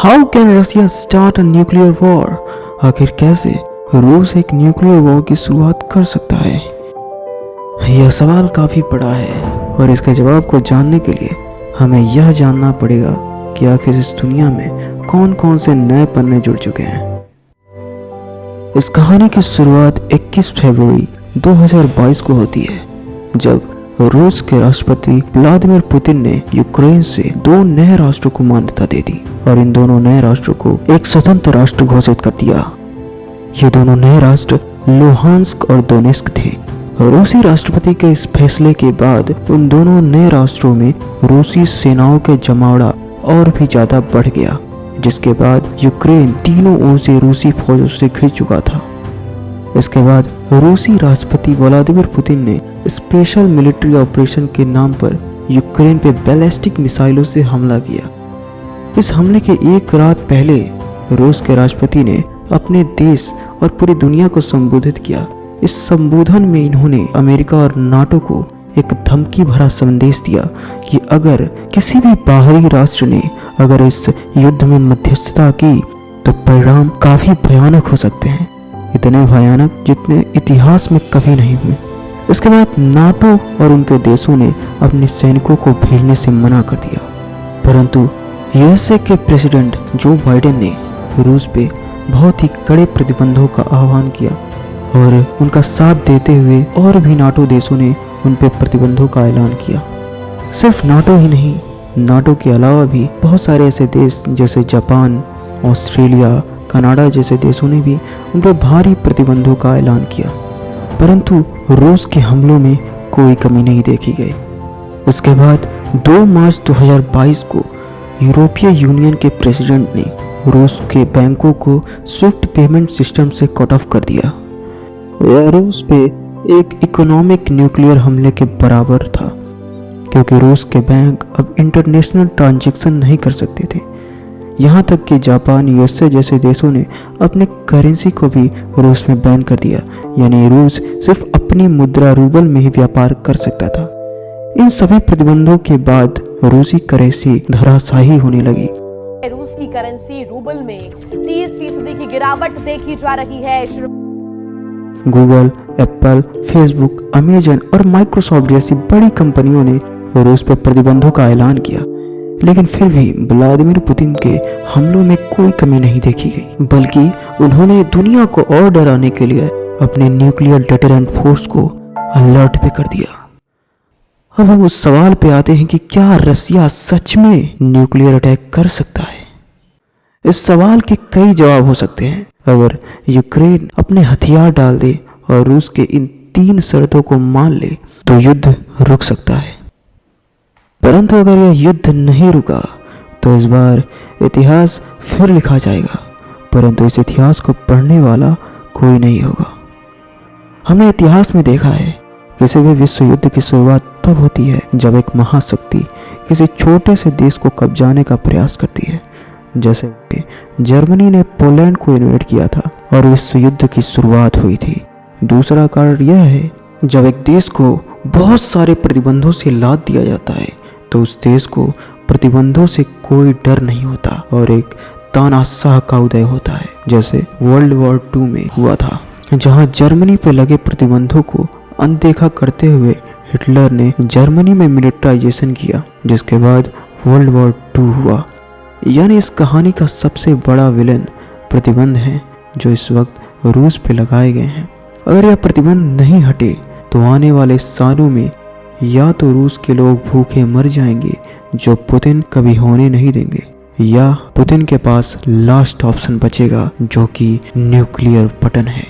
How can Russia start a nuclear war? आखिर कैसे रूस एक न्यूक्लियर वॉर की शुरुआत कर सकता है? यह सवाल काफी बड़ा है और इसके जवाब को जानने के लिए हमें यह जानना पड़ेगा कि आखिर इस दुनिया में कौन कौन से नए पन्ने जुड़ चुके हैं। इस कहानी की शुरुआत 21 फरवरी 2022 को होती है, जब रूस के राष्ट्रपति व्लादिमीर पुतिन ने यूक्रेन से 2 नए राष्ट्रों को मान्यता दे दी और इन दोनों नए राष्ट्रों को एक स्वतंत्र राष्ट्र घोषित कर दिया। ये दोनों नए राष्ट्र लुहांस्क और दोनेस्क थे। रूसी राष्ट्रपति के इस फैसले के बाद उन दोनों नए राष्ट्रों में रूसी सेनाओं के जमावड़ा और भी ज्यादा बढ़ गया, जिसके बाद यूक्रेन तीनों ओर से रूसी फौजों से घिर चुका था। इसके बाद रूसी राष्ट्रपति व्लादिमीर पुतिन ने स्पेशल मिलिट्री ऑपरेशन के नाम पर यूक्रेन पे बैलिस्टिक मिसाइलों से हमला किया। इस हमले के एक रात पहले रूस के राष्ट्रपति ने अपने देश और पूरी दुनिया को संबोधित किया। इस संबोधन में इन्होंने अमेरिका और नाटो को एक धमकी भरा संदेश दिया कि अगर किसी भी बाहरी राष्ट्र ने अगर इस युद्ध में मध्यस्थता की तो परिणाम काफी भयानक हो सकते हैं, इतने भयानक जितने इतिहास में कभी नहीं हुए। इसके बाद नाटो और उनके देशों ने अपने सैनिकों को भेजने से मना कर दिया, परंतु यूएसए के प्रेसिडेंट जो बाइडेन ने रूस पे बहुत ही कड़े प्रतिबंधों का आह्वान किया और उनका साथ देते हुए और भी नाटो देशों ने उन पे प्रतिबंधों का ऐलान किया। सिर्फ नाटो ही नहीं, नाटो के अलावा भी बहुत सारे ऐसे देश जैसे जापान, ऑस्ट्रेलिया, कनाडा जैसे देशों ने भी उन पर भारी प्रतिबंधों का ऐलान किया, परंतु रूस के हमलों में कोई कमी नहीं देखी गई। उसके बाद 2 मार्च 2022 को यूरोपीय यूनियन के प्रेसिडेंट ने रूस के बैंकों को स्विफ्ट पेमेंट सिस्टम से कट ऑफ कर दिया। यह रूस पे एक इकोनॉमिक न्यूक्लियर हमले के बराबर था, क्योंकि रूस के बैंक अब इंटरनेशनल ट्रांजैक्शन नहीं कर सकते थे। यहाँ तक कि जापान, यूएसए जैसे देशों ने अपने करेंसी को भी रूस में बैन कर दिया, यानी रूस सिर्फ अपनी मुद्रा रूबल में ही व्यापार कर सकता था। इन सभी प्रतिबंधों के बाद रूसी करेंसी धराशायी होने लगी। रूस की करेंसी रूबल में 30% की गिरावट देखी जा रही है। गूगल, एप्पल, फेसबुक, अमेजन और माइक्रोसॉफ्ट जैसी बड़ी कंपनियों ने रूस पर प्रतिबंधों का ऐलान किया, लेकिन फिर भी व्लादिमीर पुतिन के हमलों में कोई कमी नहीं देखी गई, बल्कि उन्होंने दुनिया को और डराने के लिए अपने न्यूक्लियर डेटरेंट फोर्स को अलर्ट पे कर दिया। अब हम उस सवाल पे आते हैं कि क्या रसिया सच में न्यूक्लियर अटैक कर सकता है? इस सवाल के कई जवाब हो सकते हैं। अगर यूक्रेन अपने हथियार डाल दे और रूस के इन 3 शर्तों को मान ले तो युद्ध रुक सकता है, परंतु अगर यह युद्ध नहीं रुका तो इस बार इतिहास फिर लिखा जाएगा, परंतु इस इतिहास को पढ़ने वाला कोई नहीं होगा। हमने इतिहास में देखा है किसी भी विश्व युद्ध की शुरुआत तब होती है जब एक महाशक्ति किसी छोटे से देश को कब्जाने का प्रयास करती है, जैसे जर्मनी ने पोलैंड को इन्वेड किया था और विश्व युद्ध की शुरुआत हुई थी। दूसरा कारण यह है जब एक देश को बहुत सारे प्रतिबंधों से लाद दिया जाता है तो उस देश को प्रतिबंधों से कोई डर नहीं होता और एक तानाशाह का उदय होता है, जैसे वर्ल्ड वॉर 2 में हुआ था, जहां जर्मनी पर लगे प्रतिबंधों को अनदेखा करते हुए हिटलर ने जर्मनी में मिलिटराइजेशन किया, जिसके बाद वर्ल्ड वॉर 2 हुआ। यानी इस कहानी का सबसे बड़ा विलेन प्रतिबंध है जो इस वक्त रूस पे लगाए गए हैं। अगर यह प्रतिबंध नहीं हटे तो आने वाले सालों में या तो रूस के लोग भूखे मर जाएंगे, जो पुतिन कभी होने नहीं देंगे, या पुतिन के पास लास्ट ऑप्शन बचेगा जो कि न्यूक्लियर बटन है।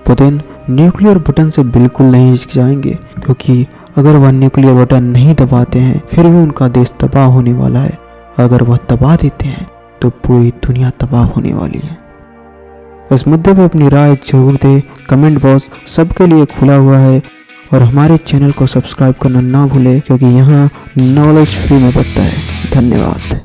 पुतिन न्यूक्लियर बटन से बिल्कुल नहीं हिचकिचाएंगे, क्योंकि अगर वह न्यूक्लियर बटन नहीं दबाते हैं फिर भी उनका देश तबाह होने वाला है। अगर वह दबा देते हैं तो पूरी दुनिया तबाह होने वाली है। इस मुद्दे पर अपनी राय जरूर दें। कमेंट बॉक्स सबके लिए खुला हुआ है और हमारे चैनल को सब्सक्राइब करना ना भूलें, क्योंकि यहाँ नॉलेज फ्री में बढ़ता है। धन्यवाद।